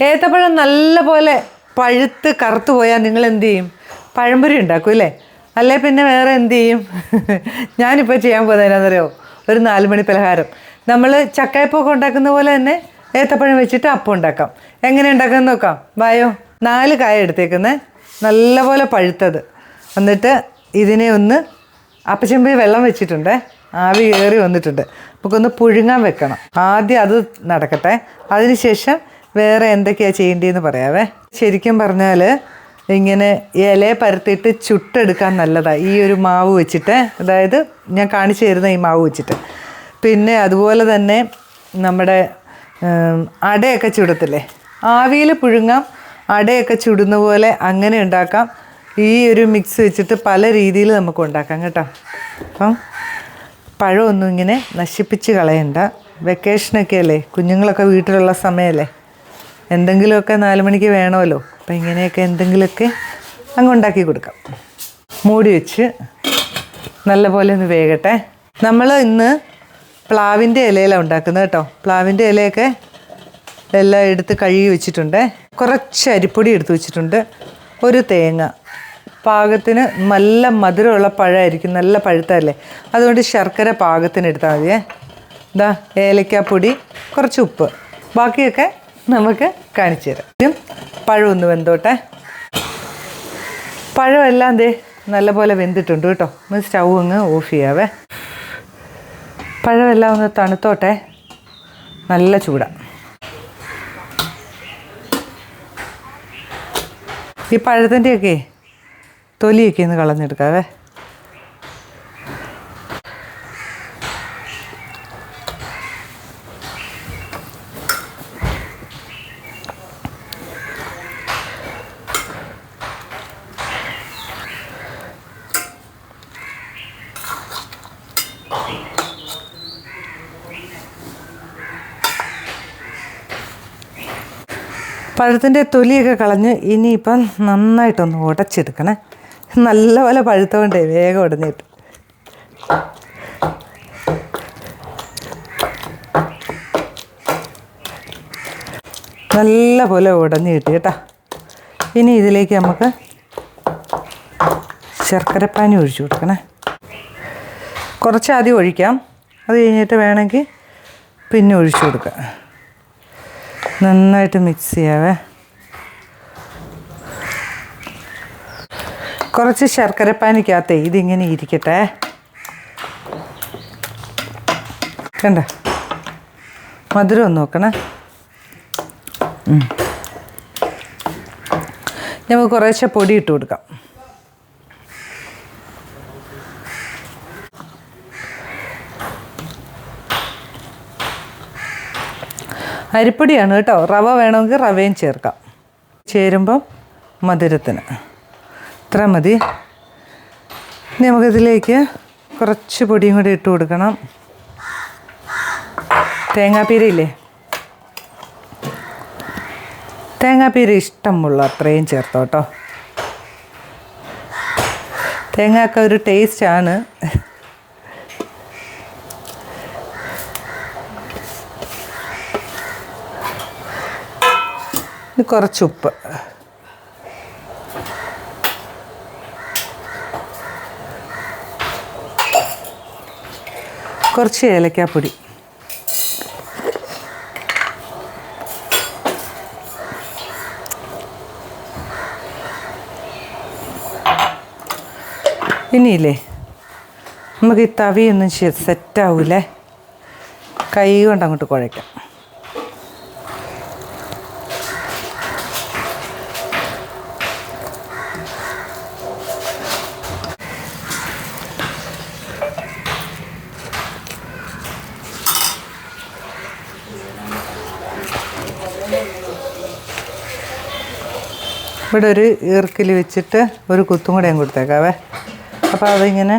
ഏത്തപ്പഴം നല്ലപോലെ പഴുത്ത് കറുത്തു പോയാൽ നിങ്ങൾ എന്ത് ചെയ്യും? പഴംപൊരി ഉണ്ടാക്കും അല്ലേ? അല്ലേ പിന്നെ വേറെ എന്ത് ചെയ്യും? ഞാനിപ്പോൾ ചെയ്യാൻ പോകുന്നത് എന്നാണെന്നറിയോ? ഒരു 4 മണി പലഹാരം. നമ്മൾ ചക്കയപ്പൊക്കെ ഉണ്ടാക്കുന്ന പോലെ തന്നെ ഏത്തപ്പഴം വെച്ചിട്ട് അപ്പം ഉണ്ടാക്കാം. എങ്ങനെ ഉണ്ടാക്കാമെന്ന് നോക്കാം. വായോ. 4 കായ എടുത്തേക്കുന്നത്, നല്ലപോലെ പഴുത്തത്. എന്നിട്ട് ഇതിനെ ഒന്ന് അപ്പച്ചെമ്പിൽ വെള്ളം വെച്ചിട്ടുണ്ട്, ആവി കയറി വന്നിട്ടുണ്ട്. നമുക്കൊന്ന് പുഴുങ്ങാൻ വെക്കണം. ആദ്യം അത് നടക്കട്ടെ, അതിനുശേഷം വേറെ എന്തൊക്കെയാണ് ചെയ്യേണ്ടതെന്ന് പറയാവേ. ശരിക്കും പറഞ്ഞാൽ ഇങ്ങനെ ഇല പരത്തിയിട്ട് ചുട്ടെടുക്കാൻ നല്ലതാണ് ഈ ഒരു മാവ് വെച്ചിട്ട്, അതായത് ഞാൻ കാണിച്ചു തരുന്ന ഈ മാവ് വെച്ചിട്ട്. പിന്നെ അതുപോലെ തന്നെ നമ്മുടെ അടയൊക്കെ ചുടത്തില്ലേ, ആവിയിൽ പുഴുങ്ങാം, അടയൊക്കെ ചുടുന്ന പോലെ അങ്ങനെ ഉണ്ടാക്കാം. ഈ ഒരു മിക്സ് വെച്ചിട്ട് പല രീതിയിൽ നമുക്ക് ഉണ്ടാക്കാം കേട്ടോ. അപ്പം പഴമൊന്നും ഇങ്ങനെ നശിപ്പിച്ച് കളയണ്ട. വെക്കേഷനൊക്കെ അല്ലേ, കുഞ്ഞുങ്ങളൊക്കെ വീട്ടിലുള്ള സമയമല്ലേ, എന്തെങ്കിലുമൊക്കെ 4 മണിക്ക് വേണമല്ലോ. അപ്പം ഇങ്ങനെയൊക്കെ എന്തെങ്കിലുമൊക്കെ അങ്ങ് ഉണ്ടാക്കി കൊടുക്കാം. മൂടി വെച്ച് നല്ലപോലെ ഒന്ന് വേകട്ടെ. നമ്മൾ ഇന്ന് പ്ലാവിൻ്റെ ഇലയിലാണ് ഉണ്ടാക്കുന്നത് കേട്ടോ. പ്ലാവിൻ്റെ ഇലയൊക്കെ എല്ലാം എടുത്ത് കഴുകി വെച്ചിട്ടുണ്ട്. കുറച്ച് അരിപ്പൊടി എടുത്ത് വെച്ചിട്ടുണ്ട്. ഒരു തേങ്ങ, പാകത്തിന് നല്ല മധുരമുള്ള പഴമായിരിക്കും, നല്ല പഴുത്തല്ലേ, അതുകൊണ്ട് ശർക്കര പാകത്തിന് എടുത്താൽ മതിയേ. ഇതാ ഏലക്കാപ്പൊടി, കുറച്ച് ഉപ്പ്, ബാക്കിയൊക്കെ നമുക്ക് കാണിച്ചു തരാം. പഴം ഒന്ന് വെന്തോട്ടെ. പഴമെല്ലാം ദേ നല്ലപോലെ വെന്തിട്ടുണ്ട് കേട്ടോ. ഒന്ന് സ്റ്റൗ അങ്ങ് ഓഫ് ചെയ്യാവേ. പഴമെല്ലാം ഒന്ന് തണുത്തോട്ടെ, നല്ല ചൂടാണ്. ഈ പഴത്തിൻ്റെയൊക്കെ തൊലിയൊക്കെ ഒന്ന് കളഞ്ഞെടുക്കാവേ. പഴത്തിൻ്റെ തൊലിയൊക്കെ കളഞ്ഞ് ഇനിയിപ്പം നന്നായിട്ടൊന്ന് ഉടച്ചെടുക്കണേ. നല്ലപോലെ പഴുത്തോണ്ടേ വേഗം ഉടഞ്ഞിട്ട്. നല്ല പോലെ ഉടഞ്ഞ് കിട്ടി കേട്ടോ. ഇനി ഇതിലേക്ക് നമുക്ക് ശർക്കരപ്പാനി ഒഴിച്ചു കൊടുക്കണേ. കുറച്ച് ആദ്യം ഒഴിക്കാം, അത് കഴിഞ്ഞിട്ട് വേണമെങ്കിൽ പിന്നെ ഒഴിച്ചു കൊടുക്കാം. നന്നായിട്ട് മിക്സ് ചെയ്യാവേ. കുറച്ച് ശർക്കരപ്പാനിക്കകത്തേ ഇതിങ്ങനെ ഇരിക്കട്ടെ. കണ്ട മധുരം ഒന്ന് നോക്കണേ. നമുക്ക് കുറേശ്ശെ പൊടി ഇട്ട് കൊടുക്കാം. അരിപ്പൊടിയാണ് കേട്ടോ. റവ വേണമെങ്കിൽ റവയും ചേർക്കാം. ചേരുമ്പം മധുരത്തിന് ഇത്ര മതി. ഇനി നമുക്കിതിലേക്ക് കുറച്ച് പൊടിയും കൂടി ഇട്ട് കൊടുക്കണം. തേങ്ങാപ്പീരയില്ലേ, തേങ്ങാപ്പീര ഇഷ്ടമുള്ള അത്രയും ചേർത്തോ കേട്ടോ. തേങ്ങയൊക്കെ ഒരു ടേസ്റ്റാണ്. കുറച്ച് ഉപ്പ്, കുറച്ച് ഏലക്കാപ്പൊടി, ഇനിയില്ലേ നമുക്ക് ഈ തവിയൊന്നും സെറ്റാവൂലേ, കൈ കൊണ്ട് അങ്ങോട്ട് കുഴയ്ക്കാം. ഇവിടെ ഒരു ഈർക്കിൽ വെച്ചിട്ട് ഒരു കുത്തും കൂടെ ഞാൻ കൊടുത്തേക്കാവേ. അപ്പോൾ അതിങ്ങനെ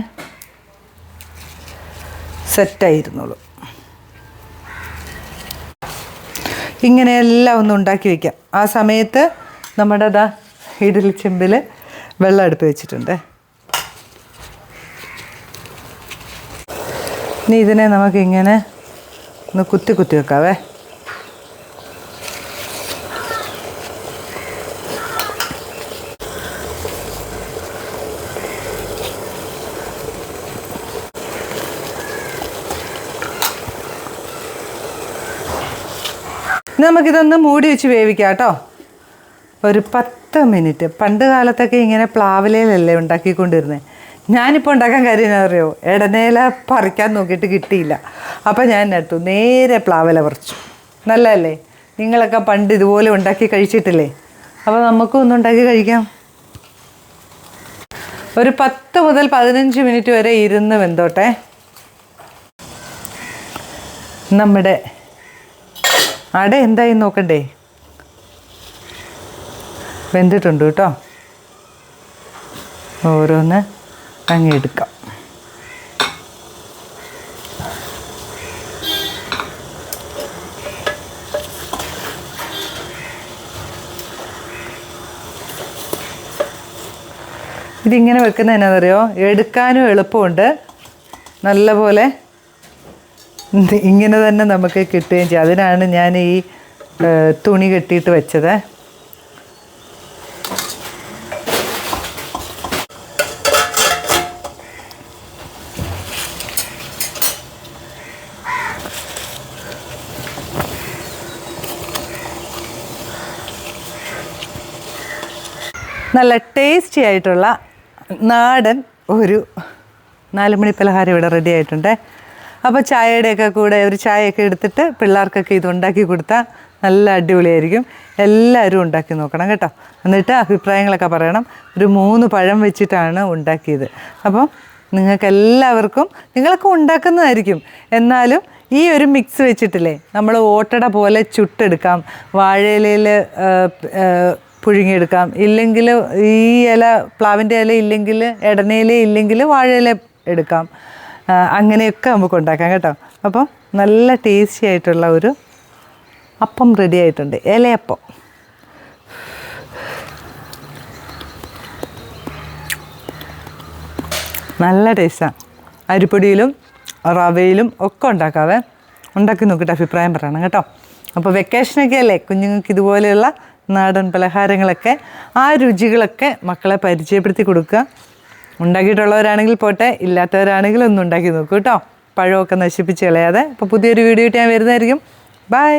സെറ്റായിരുന്നുള്ളൂ. ഇങ്ങനെയെല്ലാം ഒന്ന് ഉണ്ടാക്കി വയ്ക്കാം. ആ സമയത്ത് നമ്മുടെ ഇഡലി ചെമ്പിൽ വെള്ളം അടുപ്പ് വെച്ചിട്ടുണ്ട്. ഇനി ഇതിനെ നമുക്കിങ്ങനെ ഒന്ന് കുത്തി കുത്തി വെക്കാവേ. ഇനി നമുക്കിതൊന്ന് മൂടി വെച്ച് വേവിക്കാം കേട്ടോ. ഒരു 10 മിനിറ്റ്. പണ്ട് കാലത്തൊക്കെ ഇങ്ങനെ പ്ലാവിലയിലല്ലേ ഉണ്ടാക്കിക്കൊണ്ടിരുന്നത്. ഞാനിപ്പോൾ ഉണ്ടാക്കാൻ കാര്യം എന്നാ അറിയോ, ഇടനേല പറിക്കാൻ നോക്കിയിട്ട് കിട്ടിയില്ല. അപ്പം ഞാൻ നട്ടു, നേരെ പ്ലാവില പറിച്ചു. നല്ലതല്ലേ? നിങ്ങളൊക്കെ പണ്ട് ഇതുപോലെ ഉണ്ടാക്കി കഴിച്ചിട്ടില്ലേ? അപ്പോൾ നമുക്കും ഒന്ന് ഉണ്ടാക്കി കഴിക്കാം. ഒരു 10 മുതൽ 15 മിനിറ്റ് വരെ ഇരുന്ന് വെന്തോട്ടെ. നമ്മുടെ അട എന്തായി നോക്കണ്ടേ? വെന്തിട്ടുണ്ട് കേട്ടോ. ഓരോന്ന് അങ്ങ് എടുക്കാം. ഇതിങ്ങനെ വെക്കുന്നത് എന്നാണെന്നറിയോ, എടുക്കാനും എളുപ്പമുണ്ട്, നല്ലപോലെ ഇങ്ങനെ തന്നെ നമുക്ക് കിട്ടുകയും ചെയ്യും. അതിനാണ് ഞാൻ ഈ തുണി കെട്ടിയിട്ട് വെച്ചത്. നല്ല ടേസ്റ്റി ആയിട്ടുള്ള നാടൻ ഒരു 4 മണി പലഹാരം ഇവിടെ റെഡി ആയിട്ടുണ്ട്. അപ്പോൾ ചായയുടെയൊക്കെ കൂടെ ഒരു ചായയൊക്കെ എടുത്തിട്ട് പിള്ളേർക്കൊക്കെ ഇത് ഉണ്ടാക്കി കൊടുത്താൽ നല്ല അടിപൊളിയായിരിക്കും. എല്ലാവരും ഉണ്ടാക്കി നോക്കണം കേട്ടോ. എന്നിട്ട് അഭിപ്രായങ്ങളൊക്കെ പറയണം. ഒരു 3 പഴം വെച്ചിട്ടാണ് ഉണ്ടാക്കിയത്. അപ്പോൾ നിങ്ങൾക്കെല്ലാവർക്കും, നിങ്ങളൊക്കെ ഉണ്ടാക്കുന്നതായിരിക്കും, എന്നാലും ഈ ഒരു മിക്സ് വെച്ചിട്ടില്ലേ, നമ്മൾ ഓട്ടട പോലെ ചുട്ടെടുക്കാം, വാഴയിലയിൽ പുഴുങ്ങിയെടുക്കാം, ഇല്ലെങ്കിൽ ഈ ഇല, പ്ലാവിൻ്റെ ഇല ഇല്ലെങ്കിൽ, ഇടനയില ഇല്ലെങ്കിൽ വാഴയില എടുക്കാം. അങ്ങനെയൊക്കെ നമുക്ക് ഉണ്ടാക്കാം കേട്ടോ. അപ്പോൾ നല്ല ടേസ്റ്റി ആയിട്ടുള്ള ഒരു അപ്പം റെഡി ആയിട്ടുണ്ട്, ഇലയപ്പം. നല്ല ടേസ്റ്റാണ്. അരിപ്പൊടിയിലും റവയിലും ഒക്കെ ഉണ്ടാക്കാവേ. ഉണ്ടാക്കി നോക്കിയിട്ട് അഭിപ്രായം പറയണം കേട്ടോ. അപ്പോൾ വെക്കേഷനൊക്കെ അല്ലേ, കുഞ്ഞുങ്ങൾക്ക് ഇതുപോലെയുള്ള നാടൻ പലഹാരങ്ങളൊക്കെ, ആ രുചികളൊക്കെ മക്കളെ പരിചയപ്പെടുത്തി കൊടുക്കുക. ഉണ്ടാക്കിയിട്ടുള്ളവരാണെങ്കിൽ പോട്ടെ, ഇല്ലാത്തവരാണെങ്കിൽ ഒന്നും ഉണ്ടാക്കി നോക്കൂ കേട്ടോ. പഴമൊക്കെ നശിപ്പിച്ച് കളയാതെ. അപ്പോൾ പുതിയൊരു വീഡിയോ ആയിട്ട് ഞാൻ വരുന്നതായിരിക്കും. ബൈ.